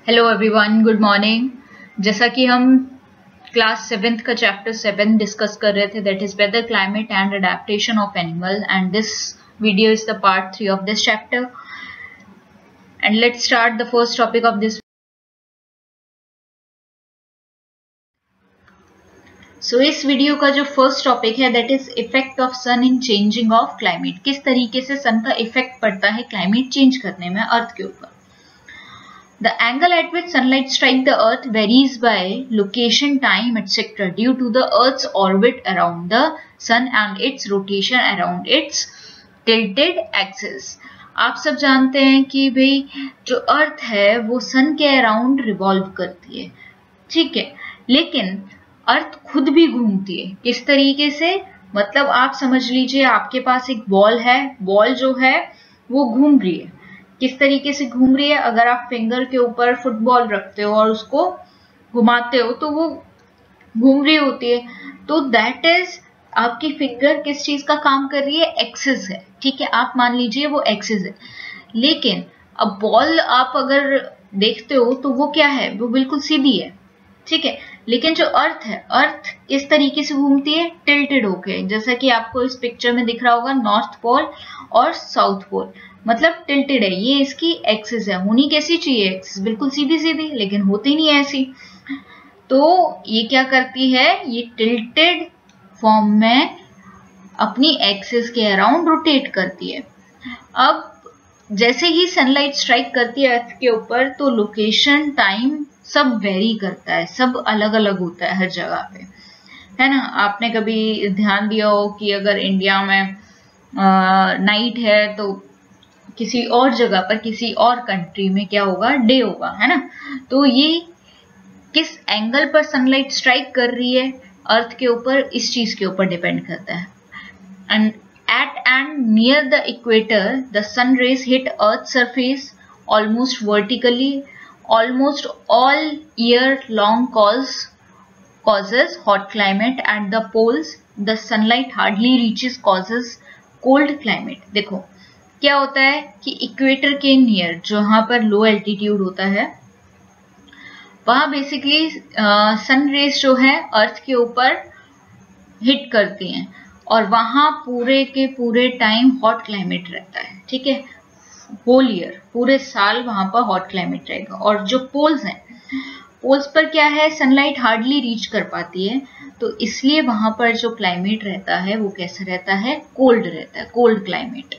Hello everyone, good morning. जैसा कि हम क्लास 7th का चैप्टर 7 डिस्कस कर रहे थे, that is weather, climate and adaptation of animal, and this video is the part 3 of this chapter. And let's start the first topic of this. So इस video का जो first topic है that is effect of sun in changing of climate. किस तरीके से सन का effect पड़ता है क्लाइमेट चेंज करने में अर्थ के ऊपर। The angle at which sunlight strikes the earth varies by location, time, etc. due to the earth's orbit around the sun and its rotation around its tilted axis. आप सब जानते हैं कि भाई जो अर्थ है वो सन के अराउंड रिवॉल्व करती है, ठीक है, लेकिन अर्थ खुद भी घूमती है। किस तरीके से? मतलब आप समझ लीजिए आपके पास एक बॉल है, बॉल जो है वो घूम रही है। किस तरीके से घूम रही है? अगर आप फिंगर के ऊपर फुटबॉल रखते हो और उसको घुमाते हो तो वो घूम रही होती है। तो दैट इज आपकी फिंगर किस चीज का काम कर रही है? एक्सिस है, ठीक है, आप मान लीजिए वो एक्सिस है। लेकिन अब बॉल आप अगर देखते हो तो वो क्या है? वो बिल्कुल सीधी है, ठीक है। लेकिन जो अर्थ है, अर्थ किस तरीके से घूमती है? टिल्टेड होके, जैसा कि आपको इस पिक्चर में दिख रहा होगा, नॉर्थ पोल और साउथ पोल, मतलब टिल्टेड है। ये इसकी एक्सिस है। होनी कैसी चाहिए? एक्सिस बिल्कुल सीधी सीधी, लेकिन होती नहीं है ऐसी। तो ये क्या करती है? ये टिल्टेड फॉर्म में अपनी एक्सिस के अराउंड रोटेट करती है। अब जैसे ही सनलाइट स्ट्राइक करती है अर्थ के ऊपर तो लोकेशन, टाइम सब वेरी करता है, सब अलग अलग होता है हर जगह पे, है ना। आपने कभी ध्यान दिया हो कि अगर इंडिया में नाइट है तो किसी और जगह पर, किसी और कंट्री में क्या होगा? डे होगा, है ना। तो ये किस एंगल पर सनलाइट स्ट्राइक कर रही है अर्थ के ऊपर, इस चीज के ऊपर डिपेंड करता है। And at and near the equator, the sun rays hit Earth's surface almost vertically. Almost all year long causes hot climate. At the poles, the sunlight hardly reaches, causes cold climate. देखो क्या होता है कि equator के near, जहां पर लो altitude होता है, वहां बेसिकली सन रेज जो है अर्थ के ऊपर हिट करती हैं और वहां पूरे के पूरे टाइम हॉट क्लाइमेट रहता है, ठीक है। होल ईयर, पूरे साल वहां पर हॉट क्लाइमेट रहेगा। और जो पोल्स हैं, पोल्स पर क्या है? सनलाइट हार्डली रीच कर पाती है, तो इसलिए वहां पर जो क्लाइमेट रहता है वो कैसा रहता है? कोल्ड रहता है, cold climate.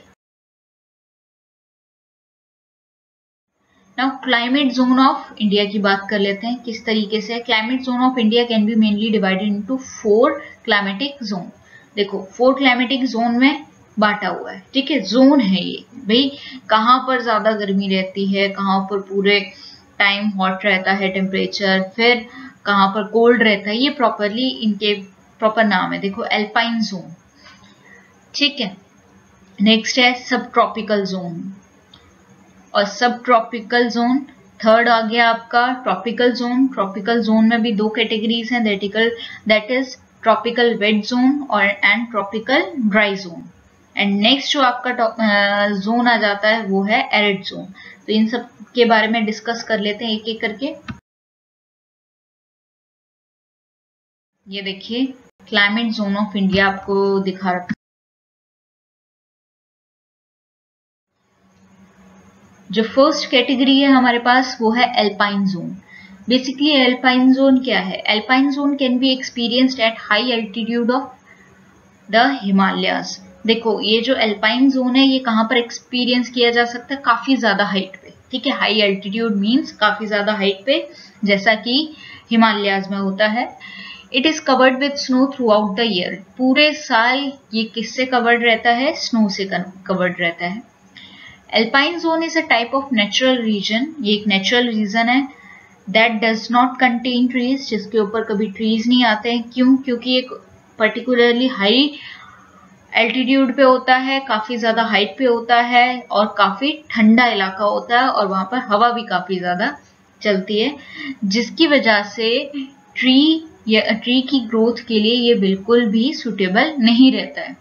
Now climate zone of India की बात कर लेते हैं। किस तरीके से? Climate zone of India can be mainly divided into 4 climatic zone. देखो 4 क्लाइमेटिक जोन में बांटा हुआ है, ठीक है। जोन है ये, भाई कहाँ पर ज्यादा गर्मी रहती है, कहाँ पर पूरे टाइम हॉट रहता है टेम्परेचर, फिर कहाँ पर कोल्ड रहता है, ये प्रॉपरली इनके प्रॉपर नाम है। देखो एल्पाइन जोन, ठीक है। नेक्स्ट है सब ट्रॉपिकल जोन, और सब ट्रॉपिकल जोन थर्ड आ गया आपका ट्रॉपिकल जोन। ट्रॉपिकल जोन में भी 2 कैटेगरीज हैं, that is tropical wet zone और and tropical dry zone. And next जो आपका जोन आ जाता है वो है एरिड जोन। तो इन सब के बारे में डिस्कस कर लेते हैं एक एक करके। ये देखिए क्लाइमेट जोन ऑफ इंडिया आपको दिखा रखा। जो फर्स्ट कैटेगरी है हमारे पास वो है alpine zone. Basically alpine zone क्या है? Alpine zone can be experienced at high altitude of the Himalayas. देखो ये जो एल्पाइन जोन है ये कहाँ पर एक्सपीरियंस किया जा सकता है? काफी ज्यादा हाइट पे, ठीक है। हाई एल्टीट्यूड मीन्स काफी ज्यादा हाइट पे, जैसा कि हिमालयाज में होता है। It is covered with snow through out the year. पूरे साल ये किससे कवर्ड रहता है? स्नो से कवर्ड रहता है। Alpine zone is a type of natural region. ये एक नेचुरल रीजन है that does not contain trees, जिसके ऊपर कभी ट्रीज नहीं आते हैं। क्यों? क्योंकि एक पर्टिकुलरली हाई एल्टीट्यूड पे होता है, काफी ज्यादा हाइट पे होता है और काफी ठंडा इलाका होता है और वहां पर हवा भी काफी ज्यादा चलती है, जिसकी वजह से ट्री की ग्रोथ के लिए ये बिल्कुल भी सुटेबल नहीं रहता है।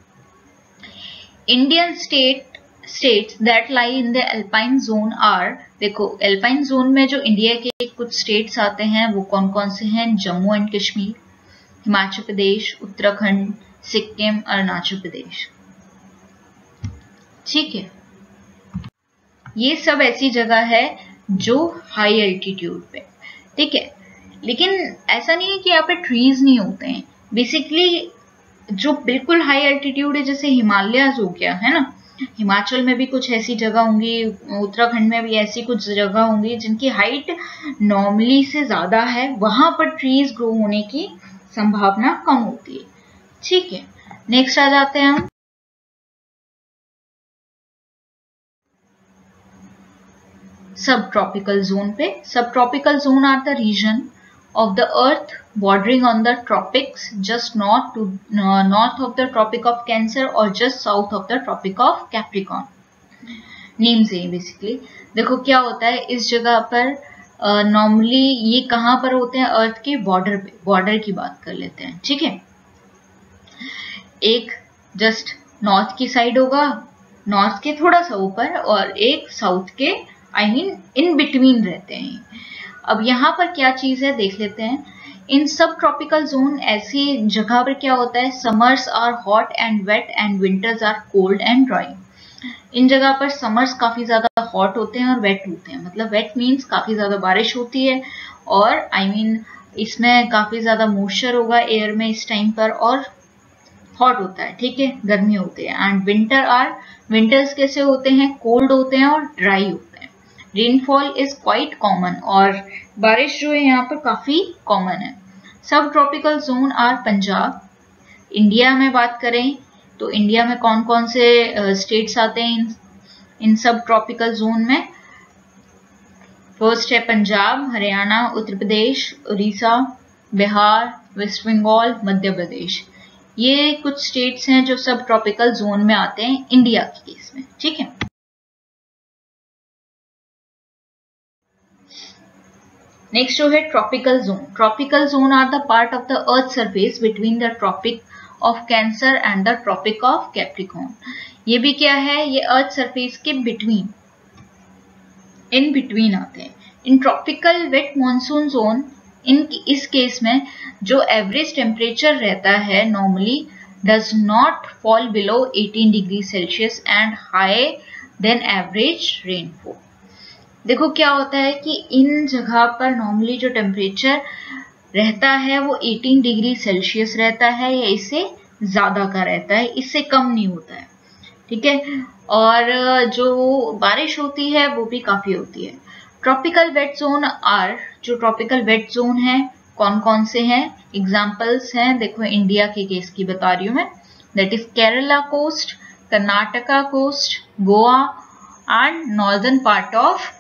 Indian state states that lie in the alpine zone are, देखो एल्पाइन जोन में जो इंडिया के कुछ स्टेट्स आते हैं वो कौन कौन से हैं? जम्मू एंड कश्मीर, हिमाचल प्रदेश, उत्तराखंड, सिक्किम, अरुणाचल प्रदेश। ठीक है, ये सब ऐसी जगह है जो हाई एल्टीट्यूड पे, ठीक है। लेकिन ऐसा नहीं है कि यहाँ पे ट्रीज नहीं होते हैं। बेसिकली जो बिल्कुल हाई एल्टीट्यूड है, जैसे हिमालयाज हो गया है ना, हिमाचल में भी कुछ ऐसी जगह होंगी, उत्तराखंड में भी ऐसी कुछ जगह होंगी जिनकी हाइट नॉर्मली से ज्यादा है, वहां पर ट्रीज ग्रो होने की संभावना कम होती है। ठीक है, नेक्स्ट आ जाते हैं हम सब ट्रॉपिकल जोन पे। सब tropical zone are the region of the earth bordering on the tropics just north of the tropic of Cancer or just south of the tropic of Capricorn। Name से basically देखो क्या होता है इस जगह पर नॉर्मली ये कहाँ पर होते हैं? अर्थ के बॉर्डर पे। बॉर्डर की बात कर लेते हैं, ठीक है। एक जस्ट नॉर्थ की साइड होगा, नॉर्थ के थोड़ा सा ऊपर, और एक साउथ के इन बिटवीन रहते हैं। अब यहाँ पर क्या चीज है देख लेते हैं। इन सब ट्रॉपिकल जोन ऐसी जगह पर क्या होता है? Summers are hot and wet and winters are cold and dry. इन जगह पर समर्स काफी ज्यादा हॉट होते हैं और वेट होते हैं। मतलब वेट मीन्स काफी ज्यादा बारिश होती है, और इसमें काफी ज्यादा मॉइस्चर होगा एयर में इस टाइम पर, और हॉट होता है, ठीक है, गर्मी होती है। एंड विंटर्स कैसे होते हैं? कोल्ड होते हैं और ड्राई होते हैं। रेनफॉल इज क्वाइट कॉमन, और बारिश जो है यहाँ पर काफी कॉमन है। सब tropical zone are Punjab. India में बात करें तो इंडिया में कौन कौन से स्टेट्स आते हैं इन सब ट्रॉपिकल जोन में? फर्स्ट है पंजाब, हरियाणा, उत्तर प्रदेश, उड़ीसा, बिहार, वेस्ट बंगाल, मध्य प्रदेश। ये कुछ स्टेट्स हैं जो सब ट्रॉपिकल जोन में आते हैं इंडिया के केस में, ठीक है। नेक्स्ट जो है tropical zone. Tropical zone are the part of the earth surface between the Tropic of Cancer and the Tropic of Capricorn. ये भी क्या है? ये अर्थ सरफेस के इन बिटवीन आते हैं। In tropical wet monsoon zone, इस केस में जो एवरेज टेम्परेचर रहता है normally does not fall below 18 degree Celsius and high than average rainfall. देखो क्या होता है कि इन जगह पर नॉर्मली जो टेम्परेचर रहता है वो 18 डिग्री सेल्सियस रहता है, या इससे ज्यादा का रहता है, इससे कम नहीं होता है, ठीक है। और जो बारिश होती है वो भी काफी होती है। ट्रॉपिकल वेट जोन आर, जो ट्रॉपिकल वेट जोन है कौन कौन से हैं? एग्जाम्पल्स हैं, देखो इंडिया के केस की बता रही हूँ मैं। That is Kerala coast, Karnataka coast, Goa and northern part of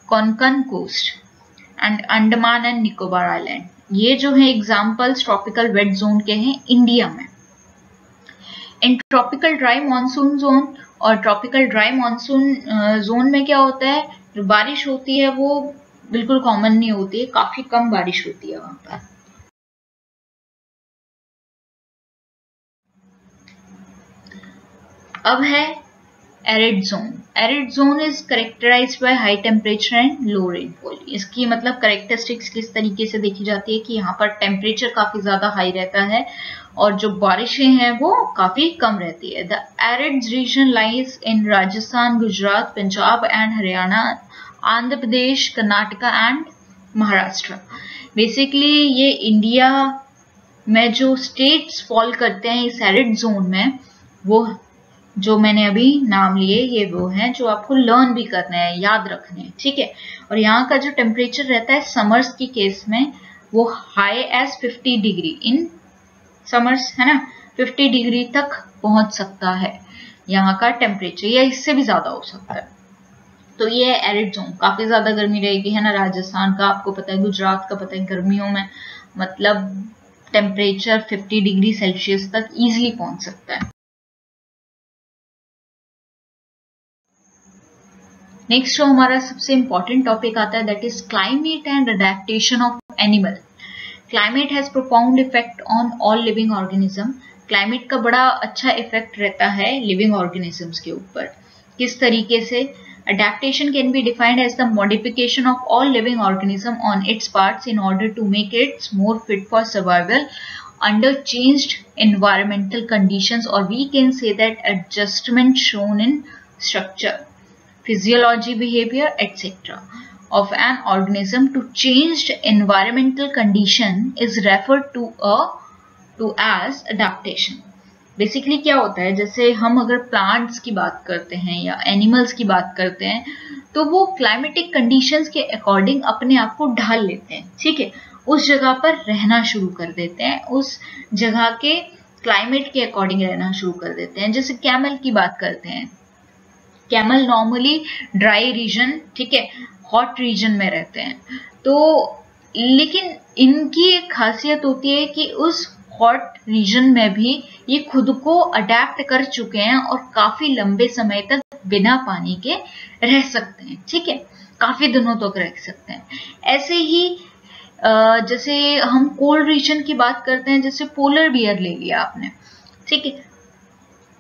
Konkan coast and Andaman and Nicobar island. ये जो है एग्जाम्पल्स ट्रॉपिकल वेट जोन के हैं इंडिया में। In tropical dry monsoon zone और ट्रॉपिकल ड्राई मानसून जोन में क्या होता है? जो बारिश होती है वो बिल्कुल कॉमन नहीं होती है, काफी कम बारिश होती है वहां पर। अब है arid zone. Arid zone is characterized by high temperature and low rainfall. इसकी मतलब कैरेक्टरिस्टिक्स किस तरीके से देखी जाती है कि यहाँ पर टेम्परेचर काफी ज्यादा हाई रहता है और जो बारिशें हैं वो काफी कम रहती है। The arid region lies in Rajasthan, Gujarat, Punjab and Haryana, Andhra Pradesh, Karnataka and Maharashtra. Basically ये इंडिया में जो स्टेट्स फॉल करते हैं इस एरिड जोन में, वो जो मैंने अभी नाम लिए ये वो हैं जो आपको लर्न भी करना है, याद रखने हैं, ठीक है। और यहाँ का जो टेम्परेचर रहता है समर्स की केस में वो high as 50 degree in summers, है ना, 50 डिग्री तक पहुंच सकता है यहाँ का टेम्परेचर, या इससे भी ज्यादा हो सकता है। तो ये है एरिड जोन, काफी ज्यादा गर्मी रहेगी, है ना। राजस्थान का आपको पता है, गुजरात का पता है, गर्मियों में मतलब टेम्परेचर 50 डिग्री सेल्सियस तक इजिली पहुंच सकता है। नेक्स्ट जो हमारा सबसे इंपॉर्टेंट टॉपिक आता है that is climate and adaptation of animal. Climate has profound effect on all living organism. Climate का बड़ा अच्छा इफेक्ट रहता है लिविंग ऑर्गेनिजम्स के ऊपर। किस तरीके से adaptation can be defined as the modification of all living organism on its parts in order to make it more fit for survival under changed environmental conditions, or we can say that adjustment shown in structure, physiology, behavior, etc. of an organism to changed environmental condition is referred to as adaptation. Basically क्या होता है, जैसे हम अगर plants की बात करते हैं या एनिमल्स की बात करते हैं तो वो क्लाइमेटिक कंडीशंस के अकॉर्डिंग अपने आप को ढाल लेते हैं, ठीक है, उस जगह पर रहना शुरू कर देते हैं, उस जगह के क्लाइमेट के अकॉर्डिंग रहना शुरू कर देते हैं। जैसे कैमल की बात करते हैं, कैमल नॉर्मली ड्राई रीजन, ठीक है, हॉट रीजन में रहते हैं, तो लेकिन इनकी एक खासियत होती है कि उस हॉट रीजन में भी ये खुद को अडेप्ट कर चुके हैं और काफी लंबे समय तक बिना पानी के रह सकते हैं, ठीक है, काफी दिनों तक रह सकते हैं। ऐसे ही जैसे हम कोल्ड रीजन की बात करते हैं, जैसे पोलर बियर ले लिया आपने, ठीक है,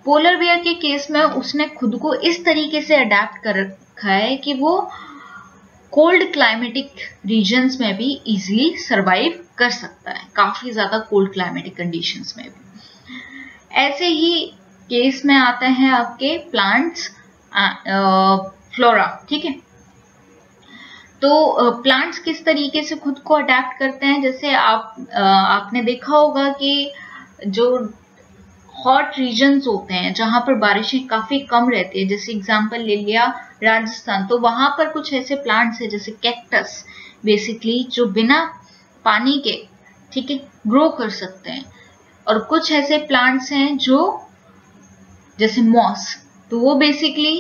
पोलर बियर के केस में उसने खुद को इस तरीके से अडेप्ट कर रखा है कि वो कोल्ड क्लाइमेटिक रीजन्स में भी इजीली सरवाइव कर सकता है, काफी ज्यादा कोल्ड क्लाइमेटिक कंडीशंस में भी। ऐसे ही केस में आते हैं आपके प्लांट्स, फ्लोरा, ठीक है, तो प्लांट्स किस तरीके से खुद को अडेप्ट करते हैं, जैसे आपने देखा होगा कि जो हॉट रीजन्स होते हैं जहां पर बारिशें काफी कम रहती है, जैसे एग्जांपल ले लिया राजस्थान, तो वहां पर कुछ ऐसे प्लांट्स हैं जैसे कैक्टस, बेसिकली जो बिना पानी के, ठीक है, ग्रो कर सकते हैं, और कुछ ऐसे प्लांट्स हैं जो जैसे मॉस, तो वो बेसिकली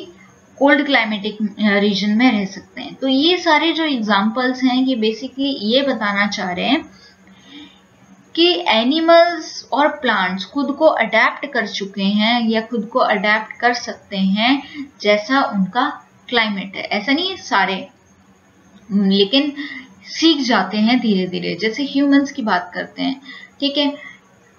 कोल्ड क्लाइमेटिक रीजन में रह सकते हैं। तो ये सारे जो एग्जांपल्स हैं ये बेसिकली ये बताना चाह रहे हैं कि एनिमल्स और प्लांट्स खुद को अडेप्ट कर चुके हैं या खुद को अडेप्ट कर सकते हैं जैसा उनका क्लाइमेट है। ऐसा नहीं है सारे, लेकिन सीख जाते हैं धीरे धीरे। जैसे ह्यूमंस की बात करते हैं, ठीक है,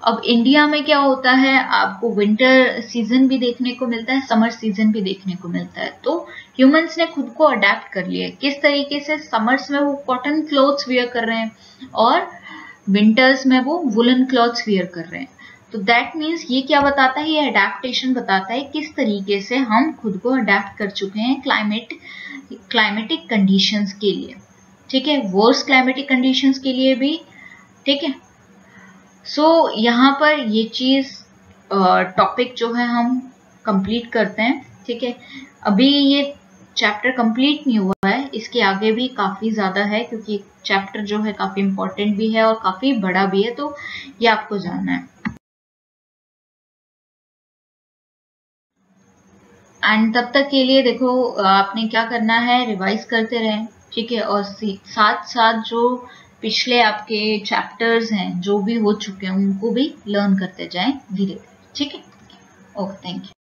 अब इंडिया में क्या होता है, आपको विंटर सीजन भी देखने को मिलता है, समर सीजन भी देखने को मिलता है, तो ह्यूमंस ने खुद को अडेप्ट कर लिया है। किस तरीके से, समर्स में वो कॉटन क्लोथ्स वेयर कर रहे हैं और विंटर्स में वो वुलन क्लॉथ्स वियर कर रहे हैं। तो दैट मीन्स ये क्या बताता है, ये अडेप्टेशन बताता है किस तरीके से हम खुद को अडेप्ट कर चुके हैं क्लाइमेटिक कंडीशंस के लिए, ठीक है, वर्स क्लाइमेटिक कंडीशंस के लिए भी, ठीक है। सो यहाँ पर ये चीज टॉपिक जो है हम कंप्लीट करते हैं, ठीक है। अभी ये चैप्टर कंप्लीट नहीं हुआ है, इसके आगे भी काफी ज्यादा है, क्योंकि चैप्टर जो है काफी इंपॉर्टेंट भी है और काफी बड़ा भी है, तो ये आपको जानना है। एंड तब तक के लिए देखो आपने क्या करना है, रिवाइज करते रहें, ठीक है, और साथ साथ जो पिछले आपके चैप्टर्स हैं जो भी हो चुके हैं उनको भी लर्न करते जाएं धीरे धीरे, ठीक है। Okay, thank you.